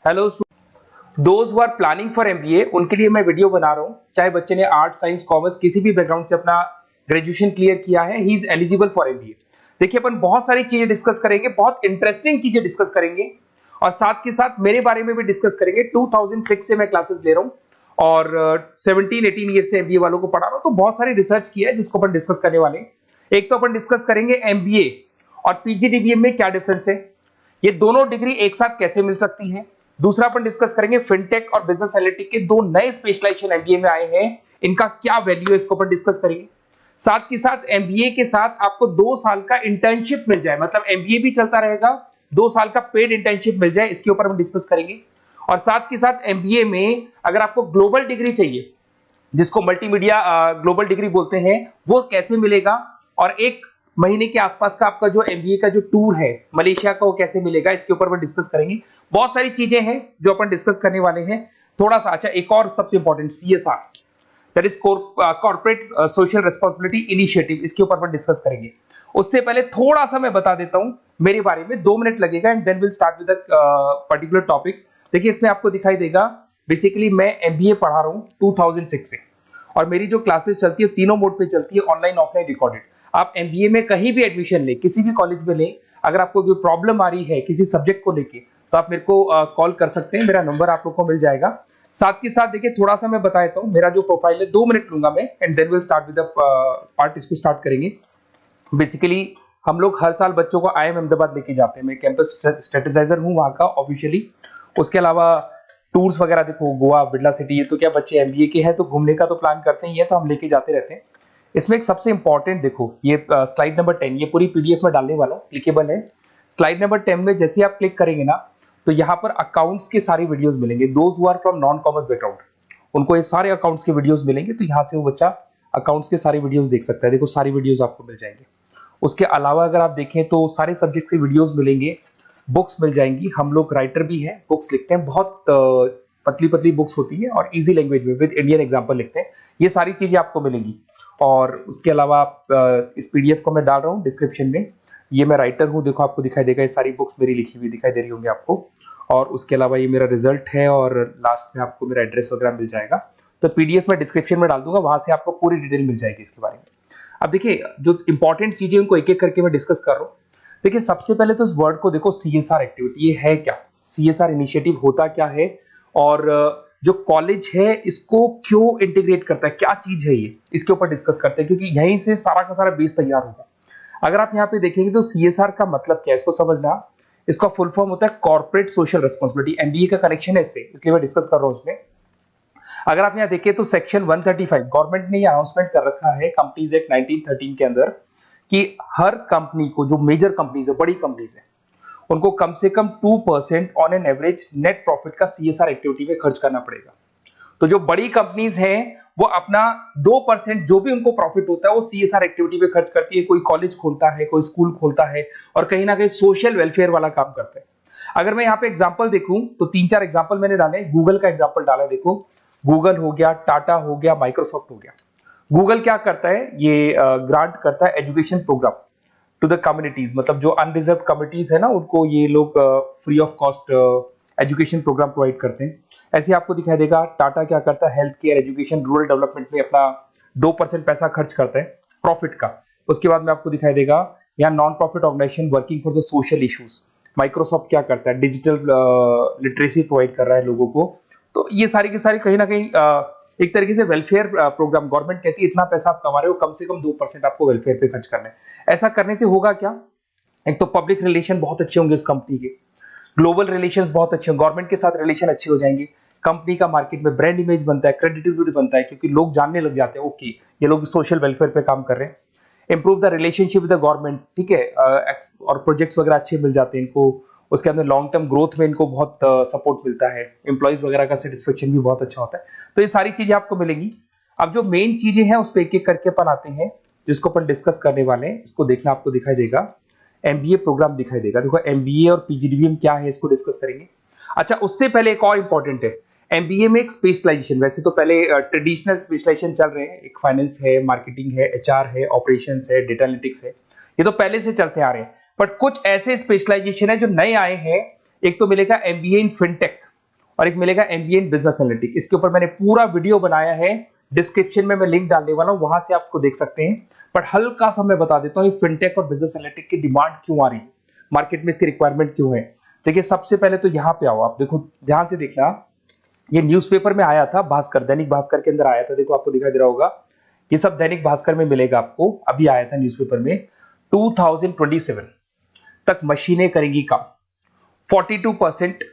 Hello those who are planning for MBA, उनके लिए मैं वीडियो बना रहा हूँ। चाहे बच्चे ने आर्ट, साइंस, कॉमर्स किसी भी बैकग्राउंड से अपना ग्रेजुएशन क्लियर किया है, he is eligible for MBA. देखिए अपन बहुत सारी चीजें डिस्कस करेंगे, बहुत इंटरेस्टिंग चीजें डिस्कस करेंगे और साथ के साथ मेरे बारे में भी डिस्कस करेंगे। 2006 से मैं क्लासेस ले रहा हूँ और 17-18 ईयर से एमबीए वालों को पढ़ा रहा हूँ, तो बहुत सारी रिसर्च की है जिसको अपन डिस्कस करने वाले हैं। एक तो अपन डिस्कस करेंगे एमबीए और पीजीडीबीएम में क्या डिफरेंस है, ये दोनों डिग्री एक साथ कैसे मिल सकती हैं। दूसरा अपन डिस्कस करेंगे फिनटेक और बिजनेस एनालिटिक के दो नए स्पेशलाइजेशन एमबीए में आए हैं, इनका क्या वैल्यू है, इसको अपन डिस्कस करेंगे। साथ के साथ एमबीए के साथ आपको 2 साल का इंटर्नशिप मिल जाए, मतलब एमबीए भी चलता रहेगा, 2 साल का पेड इंटर्नशिप मिल जाए, इसके ऊपर हम डिस्कस करेंगे। और साथ के साथ एमबीए में अगर आपको ग्लोबल डिग्री चाहिए, जिसको मल्टीमीडिया ग्लोबल डिग्री बोलते हैं, वो कैसे मिलेगा, और 1 महीने के आसपास का आपका जो एमबीए का जो टूर है मलेशिया का, वो कैसे मिलेगा, इसके ऊपर हम डिस्कस करेंगे। बहुत सारी चीजें हैं जो अपन डिस्कस करने वाले हैं। थोड़ा सा अच्छा, एक और सबसे important CSR, that is corporate social responsibility initiative, इसके ऊपर अपन डिस्कस करेंगे। उससे पहले थोड़ा सा मैं बता देता हूं मेरे बारे में, 2 मिनट लगेगा and then will start with particular topic. देखिए इसमें आपको दिखाई देगा, बेसिकली मैं एमबीए पढ़ा रहा हूं 2006 से, और मेरी जो क्लासेस चलती है तीनों मोड पे चलती है, ऑनलाइन, ऑफलाइन, रिकॉर्डेड। आप एमबीए में कहीं भी एडमिशन ले, किसी भी कॉलेज में ले, अगर आपको कोई प्रॉब्लम आ रही है किसी सब्जेक्ट को लेके, तो आप मेरे को कॉल कर सकते हैं, मेरा नंबर आप लोग को मिल जाएगा। साथ के साथ देखिए थोड़ा सा मैं बता देता हूँ, मेरा जो प्रोफाइल है 2 मिनट लूंगा मैं and then will start with the part, इसको स्टार्ट करेंगे। बेसिकली हम लोग हर साल बच्चों को आईएम अहमदाबाद लेके जाते हैं, मैं कैंपस स्ट्रेटेजाइजर हूँ वहाँ का ऑफिशियली। उसके अलावा टूर्स वगैरह, देखो गोवा, बिरला सिटी, ये तो क्या बच्चे एमबीए के हैं तो घूमने का तो प्लान करते ही है, तो हम लेके जाते रहते हैं। इसमें एक सबसे इंपॉर्टेंट देखो, ये स्लाइड नंबर 10, ये पूरी पीडीएफ में डालने वाला हूँ, क्लिकेबल है। स्लाइड नंबर 10 में जैसे आप क्लिक करेंगे ना, तो यहाँ पर अकाउंट्स के सारे वीडियोस मिलेंगे। Those who are from non commerce background, उनको ये सारे अकाउंट्स के वीडियोस मिलेंगे, तो यहाँ से वो बच्चा अकाउंट्स के सारे वीडियोस देख सकता है। देखो सारी वीडियोस आपको मिल जाएंगे। उसके अलावा अगर आप देखें तो सारे सब्जेक्ट के वीडियोस मिलेंगे, बुक्स मिल जाएंगी। हम लोग राइटर भी हैं, बुक्स लिखते हैं, बहुत पतली पतली बुक्स होती है और इजी लैंग्वेज में विद इंडियन एग्जांपल लिखते हैं। ये सारी चीजें आपको मिलेंगी। और उसके अलावा आप इस पीडीएफ को मैं डाल रहा हूँ डिस्क्रिप्शन में, ये मैं राइटर हूँ, देखो आपको दिखाई देगा, ये सारी बुक्स मेरी लिखी हुई दिखाई दे रही होंगी आपको। और उसके अलावा ये मेरा रिजल्ट है और लास्ट में आपको मेरा एड्रेस वगैरह मिल जाएगा। तो पीडीएफ में डिस्क्रिप्शन में डाल दूंगा, वहां से आपको पूरी डिटेल मिल जाएगी इसके बारे में। अब देखिए जो इंपॉर्टेंट चीजें उनको एक एक करके मैं डिस्कस कर रहा हूँ। देखिए सबसे पहले तो इस वर्ड को देखो, सीएसआर एक्टिविटी, ये है क्या, सीएसआर इनिशिएटिव होता क्या है, और जो कॉलेज है इसको क्यों इंटीग्रेट करता है, क्या चीज है ये, इसके ऊपर डिस्कस करते हैं, क्योंकि यहीं से सारा का सारा बेस तैयार होगा। अगर आप यहाँ पे देखेंगे तो सीएसआर का मतलब क्या है, इसको समझना। इसका फुल फॉर्म होता है कॉर्पोरेट सोशल रिस्पांसिबिलिटी, एमबीए का कनेक्शन है इससे, इसलिए मैं डिस्कस कर रहा हूँ उसमें। अगर आप यहाँ देखें तो सेक्शन 135, गवर्नमेंट ने ये अनाउंसमेंट कर रखा है कंपनीज एक्ट 1913 के अंदर, कि हर कंपनी को, जो मेजर कंपनीज है, बड़ी कंपनीज है, उनको कम से कम 2% on an average net profit का सीएसआर एक्टिविटी में खर्च करना पड़ेगा। तो जो बड़ी कंपनीज हैं वो अपना 2% जो भी उनको प्रॉफिट होता है वो सीएसआर एक्टिविटी पे खर्च करती है। कोई कॉलेज खोलता है, कोई स्कूल खोलता है, और कहीं ना कहीं सोशल वेलफेयर वाला काम करता है। अगर मैं यहाँ पे एग्जांपल देखूं तो 3-4 एग्जांपल मैंने डाले। गूगल का एग्जांपल डाला, देखो गूगल हो गया, टाटा हो गया, माइक्रोसॉफ्ट हो गया। गूगल क्या करता है, ये ग्रांट करता है education program to the communities, मतलब जो अनरिजर्व कम्युनिटीज है ना, उनको ये लोग free of cost education program provide करते हैं। ऐसे आपको दिखाई देगा टाटा क्या करता है, health care, education, rural development में अपना 2% पैसा खर्च करता है प्रॉफिट का। उसके बाद में आपको दिखाई देगा यहाँ non profit organization working for the social issues. Microsoft क्या करता है, डिजिटल लिटरेसी प्रोवाइड कर रहा है लोगों को। तो ये सारी की सारी कहीं ना कहीं एक तरीके से वेलफेयर प्रोग्राम, गवर्नमेंट कहती है इतना पैसा आप कमा रहे हो, कम से कम 2% आपको वेलफेयर पे खर्च करना है। ऐसा करने से होगा क्या, एक तो पब्लिक रिलेशन बहुत अच्छे होंगे उस कंपनी के, ग्लोबल रिलेशंस बहुत अच्छे होंगे, गवर्नमेंट के साथ रिलेशन अच्छे हो जाएंगे, कंपनी का मार्केट में ब्रांड इमेज बनता है, क्रेडिबिलिटी बनता है, क्योंकि लोग जानने लग जाते हैं ओके ये लोग सोशल वेलफेयर पे काम कर रहे हैं। Improve the relationship with the government, ठीक है, और प्रोजेक्ट्स वगैरह अच्छे मिल जाते हैं इनको। उसके अंदर लॉन्ग टर्म ग्रोथ में इनको बहुत सपोर्ट मिलता है, एम्प्लॉइज वगैरह का सेटिस्फेक्शन भी बहुत अच्छा होता है। तो ये सारी चीजें आपको मिलेंगी। अब जो मेन चीजें हैं उस पर एक एक करके अपन आते हैं, जिसको अपन डिस्कस करने वाले हैं। इसको देखना, आपको दिखाई देगा एमबीए प्रोग्राम दिखाई देगा। देखो एमबीए और पीजीडीबीएम क्या है, इसको डिस्कस करेंगे। अच्छा, उससे पहले एक और इंपॉर्टेंट है, एमबीए में एक स्पेशलाइजेशन, वैसे तो पहले ट्रेडिशनल स्पेशलाइजेशन चल रहे हैं, एक फाइनेंस है, मार्केटिंग है, एचआर है, ऑपरेशंस है, डेटा एनालिटिक्स है, ये तो पहले से चलते आ रहे हैं। बट कुछ ऐसे स्पेशलाइजेशन है जो नए आए हैं। एक तो मिलेगा एमबीए इन फिनटेक, और एक मिलेगा एमबीए इन बिजनेस एनालिटिक्स। इसके ऊपर मैंने पूरा वीडियो बनाया है, डिस्क्रिप्शन में मैं लिंक डालने वाला हूं, वहां से आप इसको देख सकते हैं। बट हल्का सा मैं बता देता हूं फिनटेक और बिजनेस एनालिटिक्स की डिमांड क्यों आ रही है, मार्केट में इसकी रिक्वायरमेंट क्यों है। देखिए सबसे पहले तो यहाँ पे आओ, आप देखो ध्यान से देखना, ये न्यूज़पेपर में आया था, भास्कर, दैनिक भास्कर के अंदर आया था। देखो आपको दिखाई दे रहा होगा, ये सब दैनिक भास्कर में मिलेगा आपको, अभी आया था न्यूज़पेपर में। 2027 तक मशीनें करेंगी काम, 42%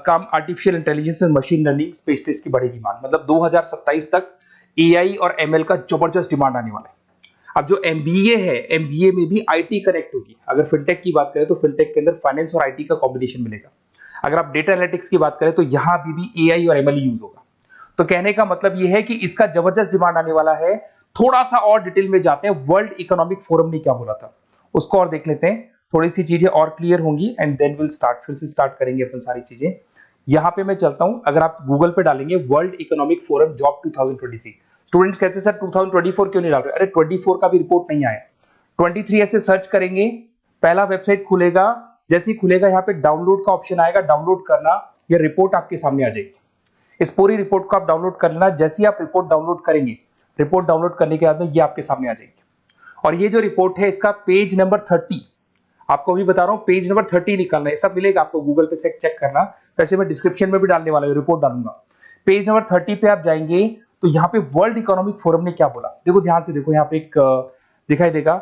काम आर्टिफिशियल इंटेलिजेंस और मशीन लर्निंग स्पेशलिस्ट की बढ़ेगी मांग। मतलब 2027 तक एआई और एमएल का जबरदस्त डिमांड आने वाला है। अब जो एमबीए है, एमबीए में भी आईटी कनेक्ट होगी। अगर फिनटेक की बात करें तो फिनटेक के अंदर फाइनेंस और आईटी का कॉम्बिनेशन मिलेगा। अगर आप डेटा एनालिटिक्स की बात करें तो यहां भी एआई और एमएल यूज होगा। तो कहने का मतलब यह है कि इसका जबरदस्त डिमांड आने वाला है। थोड़ा सा और डिटेल में जाते हैं, वर्ल्ड इकोनॉमिक फोरम ने क्या बोला था उसको और देख लेते हैं, थोड़ी सी चीजें और क्लियर होंगी एंड देन विल स्टार्ट, फिर से स्टार्ट करेंगे अपन सारी चीजें। यहां पे मैं चलता हूं, अगर आप गूगल पे डालेंगे world economic forum job 2023, students कहते हैं सर 2024 क्यों नहीं डाल रहे, अरे 24 का भी रिपोर्ट नहीं आया, 23 ऐसे सर्च करेंगे, पहला वेबसाइट खुलेगा, जैसे ही खुलेगा यहाँ पे डाउनलोड का ऑप्शन आएगा, डाउनलोड करना, ये रिपोर्ट आपके सामने आ जाएगी। इस पूरी रिपोर्ट को आप डाउनलोड कर लेना। जैसे ही आप रिपोर्ट डाउनलोड करेंगे, रिपोर्ट डाउनलोड करने के बाद में ये आपके सामने आ जाएगी। और ये जो रिपोर्ट है इसका पेज नंबर 30, आपको भी बता रहा हूं पेज नंबर 30 निकालना है, सब मिलेगा आपको गूगल पे से चेक करना, वैसे मैं डिस्क्रिप्शन में भी डालने वाला हूं, रिपोर्ट डालूंगा। पेज नंबर 30 पे आप जाएंगे तो यहाँ पे वर्ल्ड इकोनॉमिक फोरम ने क्या बोला, देखो ध्यान से देखो, यहाँ पे एक दिखाई देगा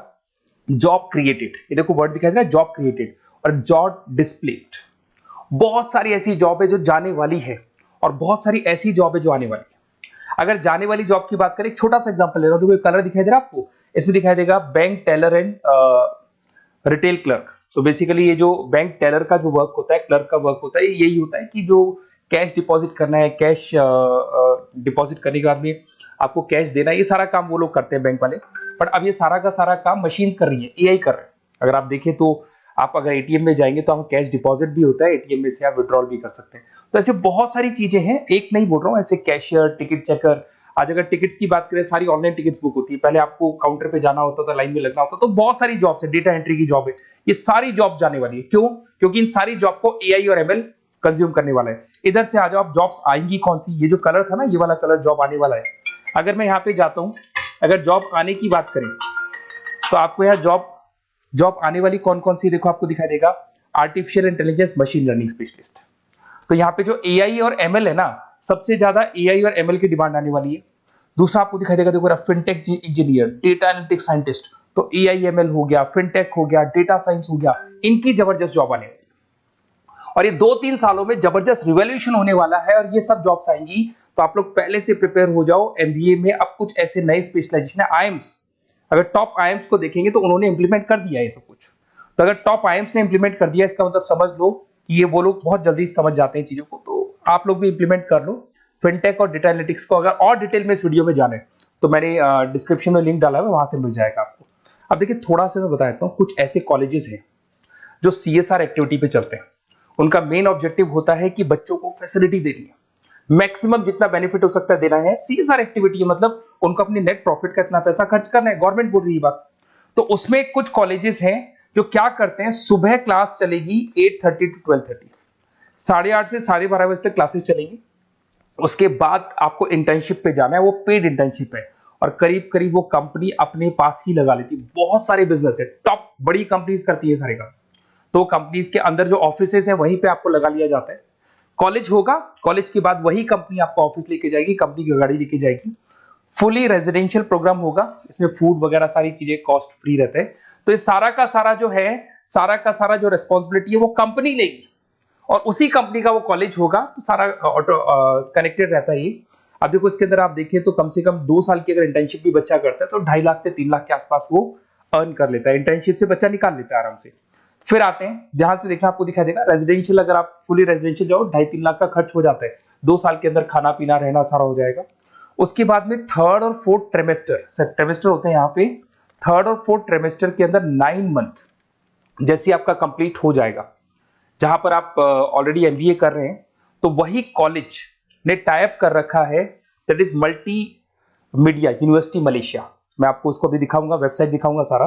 जॉब क्रिएटेड, ये देखो वर्ड दिखाई दे रहा है जॉब क्रिएटेड और जॉब डिस्प्लेस्ड। बहुत सारी ऐसी जॉब है जो जाने वाली है और बहुत सारी ऐसी जॉब है जो आने वाली है। अगर जाने वाली जॉब की बात करें, एक छोटा सा एग्जांपल ले रहा हूं, देखो कलर दिखाई दे रहा है आपको, इसमें दिखाई देगा bank teller and retail clerk. तो बेसिकली ये जो बैंक टेलर का जो वर्क होता है, क्लर्क का वर्क होता है, यही होता है कि जो कैश डिपॉजिट करना है, कैश डिपॉजिट करने के बाद में आपको कैश देना है, ये सारा काम वो लोग करते हैं बैंक वाले। बट अब ये सारा का सारा काम मशीन्स कर रही है, एआई कर रहे हैं। अगर आप देखें तो आप अगर एटीएम में जाएंगे तो आप कैश डिपॉजिट भी होता है, एटीएम में से आप विड्रॉल भी कर सकते हैं। तो ऐसे बहुत सारी चीजें हैं, एक नहीं बोल रहा हूँ, ऐसे कैशियर, टिकट चेकर। आज अगर टिकट्स की बात करें, सारी ऑनलाइन टिकट्स बुक होती है, पहले आपको काउंटर पे जाना होता था, लाइन में लगना होता, तो बहुत सारी जॉब्स है, डेटा एंट्री की जॉब है, ये सारी जॉब जाने वाली है। क्यों? क्योंकि इन सारी जॉब को एआई और एमएल कंज्यूम करने वाला है। इधर से आ जाओ, आप जॉब्स आएंगी कौन सी, ये जो कलर था ना, ये वाला कलर जॉब आने वाला है। अगर मैं यहाँ पे जाता हूँ, अगर जॉब आने की बात करें तो आपको यहाँ जॉब आने वाली कौन कौन सी, देखो आपको दिखाई देगा artificial intelligence machine learning specialist. तो यहाँ पे जो एआई और एमएल है ना, सबसे ज्यादा एआई और एमएल की डिमांड आने वाली है। दूसरा आपको दिखाई देगा, देखो fintech engineer, data analytics scientist, तो एआई एमएल हो गया, फिनटेक हो गया, डेटा साइंस हो गया, इनकी जबरदस्त जॉब आने वाली है। और ये 2-3 सालों में जबरदस्त रिवॉल्यूशन होने वाला है और ये सब जॉब्स आएंगी। तो आप लोग पहले से प्रिपेयर हो जाओ। एमबीए में अब कुछ ऐसे नए स्पेशलाइजेशन है, आईएम्स, अगर टॉप आईएम्स को देखेंगे तो उन्होंने इंप्लीमेंट कर दिया है ये सब कुछ। तो अगर टॉप आईएम्स ने इंप्लीमेंट कर दिया, इसका मतलब समझ लो कि ये वो लोग बहुत जल्दी समझ जाते हैं चीजों को, तो आप लोग भी इंप्लीमेंट कर लो फिनटेक और डेटा एनालिटिक्स को। अगर और डिटेल में इस वीडियो में जाने तो मैंने डिस्क्रिप्शन में लिंक डाला है, वहां से मिल जाएगा आपको। अब देखिए थोड़ा सा मैं बता देता हूँ, कुछ ऐसे कॉलेजेस हैं जो सीएसआर एक्टिविटी पे चलते हैं। उनका मेन ऑब्जेक्टिव होता है कि बच्चों को फैसिलिटी देनी है, मैक्सिमम जितना बेनिफिट हो सकता है देना है। सीएसआर एक्टिविटी मतलब उनको अपनी नेट प्रॉफिट का इतना पैसा खर्च करना है, गवर्नमेंट बोल रही है बात। तो उसमें कुछ कॉलेजेस हैं जो क्या करते हैं, सुबह क्लास चलेगी 8:30 to 12:30, 8:30 से 12:30 बजे तक क्लासेस चलेंगी। उसके बाद आपको इंटर्नशिप पे जाना है, वो पेड इंटर्नशिप है और करीब करीब वो कंपनी अपने पास ही लगा लेती है। बहुत सारे बिजनेस है, टॉप बड़ी कंपनीज करती है सारे काम। तो कंपनीज के अंदर जो ऑफिसेज है वहीं पे आपको लगा लिया जाता है। कॉलेज होगा, कॉलेज के बाद वही कंपनी आपको ऑफिस लेके जाएगी, कंपनी की गाड़ी लेके जाएगी। फुली रेजिडेंशियल प्रोग्राम होगा, इसमें फूड वगैरह सारी चीजें कॉस्ट फ्री रहते हैं। तो ये सारा का सारा जो है, सारा का सारा जो रिस्पॉन्सिबिलिटी है वो कंपनी लेगी और उसी कंपनी का वो कॉलेज होगा। तो सारा ऑटो कनेक्टेड रहता है ये। अब देखो इसके अंदर आप देखें तो कम से कम 2 साल की अगर इंटर्नशिप भी बच्चा करता है तो 2.5 लाख से 3 लाख के आसपास वो अर्न कर लेता है, इंटर्नशिप से बच्चा निकाल लेता है आराम से। फिर आते हैं, ध्यान से देखना, आपको दिखाई देगा रेजिडेंशियल, अगर आप फुली रेजिडेंशियल जाओ 2.5-3 लाख का खर्च हो जाता है। 2 साल के अंदर खाना पीना रहना सारा हो जाएगा। उसके बाद में 3rd और 4th ट्रिमेस्टर होते हैं यहाँ पे। 3rd और 4th ट्रिमेस्टर के अंदर 9 मंथ जैसे आपका कंप्लीट हो जाएगा, जहां पर आप ऑलरेडी एमबीए कर रहे हैं, तो वही कॉलेज ने टाइप कर रखा है, that is multi media university Malaysia. मैं आपको उसको भी दिखाऊंगा, वेबसाइट दिखाऊंगा सारा।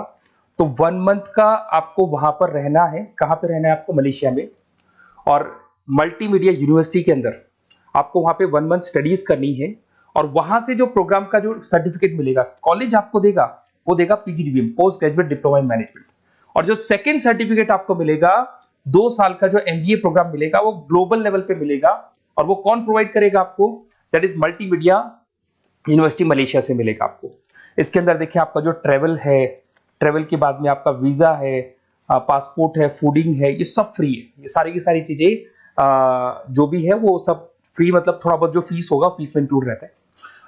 तो 1 मंथ का आपको वहां पर रहना है। कहां पे रहना है आपको? मलेशिया में। और मल्टीमीडिया यूनिवर्सिटी के अंदर आपको वहां पे 1 मंथ स्टडीज करनी है और वहां से जो प्रोग्राम का जो सर्टिफिकेट मिलेगा कॉलेज आपको देगा, वो देगा PGDBM, post graduate diploma in management. और जो सेकंड सर्टिफिकेट आपको मिलेगा 2 साल का जो एमबीए प्रोग्राम मिलेगा वो ग्लोबल लेवल पे मिलेगा। और वो कौन प्रोवाइड करेगा आपको? That is multimedia university Malaysia से मिलेगा आपको। इसके अंदर देखिए आपका जो ट्रेवल है, ट्रेवल के बाद में आपका वीजा है, पासपोर्ट है, फूडिंग है, ये सब फ्री है। ये सारी की सारी चीजें जो भी है वो सब फ्री, मतलब थोड़ा बहुत जो फीस होगा फीस में इंक्लूड रहता है।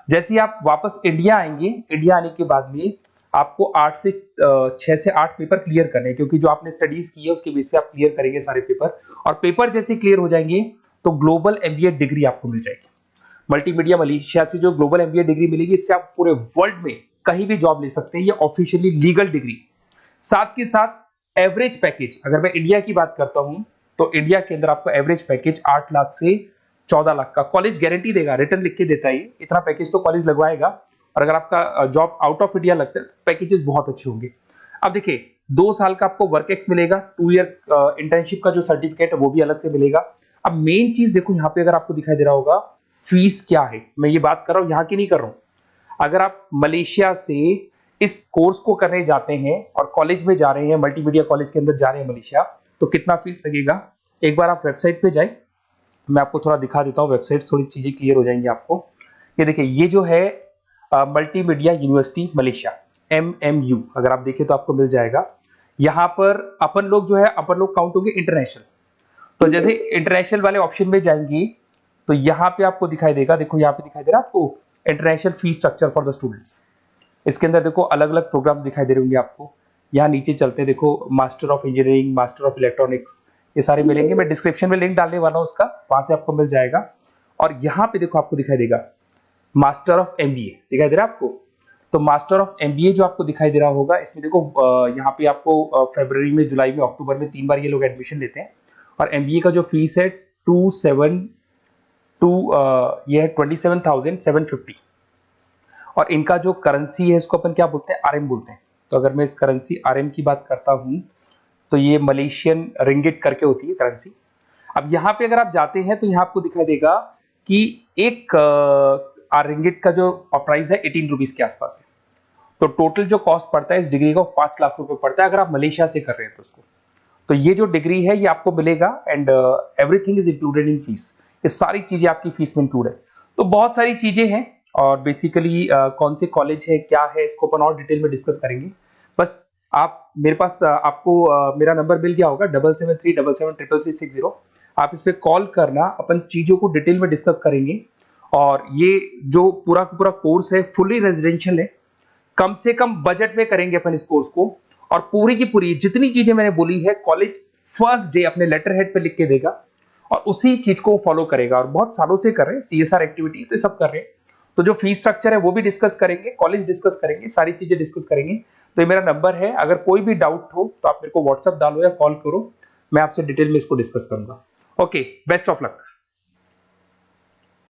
जैसे ही आप वापस इंडिया आएंगे, इंडिया आने के बाद में आपको 6 से 8 पेपर क्लियर करने हैं, क्योंकि जो आपने स्टडीज की है उसके बेस पे आप क्लियर करेंगे सारे पेपर। और पेपर जैसे क्लियर हो जाएंगे तो ग्लोबल एमबीए डिग्री आपको मिल जाएगी। मल्टीमीडिया मलेशिया से जो ग्लोबल एमबीए डिग्री मिलेगी, इससे आप पूरे वर्ल्ड में कहीं भी जॉब ले सकते हैं। ये ऑफिशियली लीगल डिग्री। साथ के साथ एवरेज पैकेज, अगर मैं इंडिया की बात करता हूं तो इंडिया के अंदर आपको एवरेज पैकेज 8 लाख से 14 लाख का कॉलेज गारंटी देगा, रिटर्न लिख के देता है। इतना पैकेज तो कॉलेज लगवाएगा। और अगर आपका जॉब आउट ऑफ इंडिया लगता है तो पैकेजेस बहुत अच्छे होंगे। अब देखिए 2 साल का आपको वर्क एक्स मिलेगा, 2 ईयर इंटर्नशिप का जो सर्टिफिकेट है वो भी अलग से मिलेगा। अब मेन चीज देखो यहाँ पे, अगर आपको दिखाई दे रहा होगा फीस क्या है, मैं ये बात कर रहा हूँ यहाँ की नहीं कर रहा हूं। अगर आप मलेशिया से इस कोर्स को करने जाते हैं और कॉलेज में जा रहे हैं, मल्टीमीडिया कॉलेज के अंदर जा रहे हैं मलेशिया, तो कितना फीस लगेगा? एक बार आप वेबसाइट पे जाए, मैं आपको थोड़ा दिखा देता हूँ, वेबसाइट थोड़ी चीजें क्लियर हो जाएंगी आपको। ये देखिए, ये जो है मल्टीमीडिया यूनिवर्सिटी मलेशिया, MMU, अगर आप देखें तो आपको मिल जाएगा। यहाँ पर अपन लोग जो है, अपन लोग काउंट होंगे इंटरनेशनल। तो जैसे इंटरनेशनल वाले ऑप्शन में जाएंगे तो यहाँ पे आपको दिखाई देगा, देखो यहाँ पे दिखाई दे रहा है आपको international fees structure for the students. इसके अंदर देखो अलग अलग प्रोग्राम दिखाई दे रहे होंगे आपको। यहाँ नीचे चलते हैं, देखो master of engineering, master of electronics, ये सारे मिलेंगे। मैं डिस्क्रिप्शन में लिंक डालने वाला हूँ उसका, वहां से आपको मिल जाएगा। और यहाँ पे देखो आपको दिखाई देगा मास्टर ऑफ एमबीए, दिखाई दे रहा है आपको। तो मास्टर ऑफ एमबीए जो आपको दिखाई दे रहा होगा, इसमें देखो यहाँ पे आपको फरवरी में, जुलाई में, अक्टूबर में 3 बार ये लोग एडमिशन लेते हैं। और एमबीए का जो फीस है 27,750। और इनका जो करेंसी है इसको अपन क्या बोलते हैं? आरएम बोलते हैं। तो अगर मैं इस करेंसी आरएम की बात करता हूं तो ये मलेशियन रिंगिट करके होती है करेंसी। अब यहाँ पे अगर आप जाते हैं तो यहाँ आपको दिखाई देगा कि एक रिंगिट का जो प्राइस है 18 रुपीज के आसपास है। तो टोटल जो कॉस्ट पड़ता है इस डिग्री को 5 लाख रुपए पड़ता है, अगर आप मलेशिया से कर रहे हैं तो उसको। तो ये जो डिग्री है ये आपको मिलेगा and everything is included in fees. ये सारी चीजें आपकी फीस में इंक्लूड है। तो बहुत सारी चीजें हैं और बेसिकली कौन से कॉलेज है, क्या है, इसको अपन और डिटेल में डिस्कस करेंगे। बस आप मेरे पास आपको मेरा नंबर मिल गया होगा 7737773360। आप इस पे कॉल करना, अपन चीजों को डिटेल में डिस्कस करेंगे। और ये जो पूरा का पूरा कोर्स है फुली रेजिडेंशियल है, कम से कम बजट में करेंगे अपन इस कोर्स को। और पूरी की पूरी जितनी चीजें मैंने बोली है कॉलेज फर्स्ट डे अपने लेटर हेड पे लिख के देगा और उसी चीज को फॉलो करेगा। और बहुत सालों से कर रहे हैं, CSR एक्टिविटी तो सब कर रहे हैं। तो जो फीस स्ट्रक्चर है वो भी डिस्कस करेंगे, कॉलेज डिस्कस करेंगे, सारी चीजें डिस्कस करेंगे। तो ये मेरा नंबर है, अगर कोई भी डाउट हो तो आप मेरे को व्हाट्सएप डालो या कॉल करो, मैं आपसे डिटेल में इसको डिस्कस करूंगा। Okay, best of luck.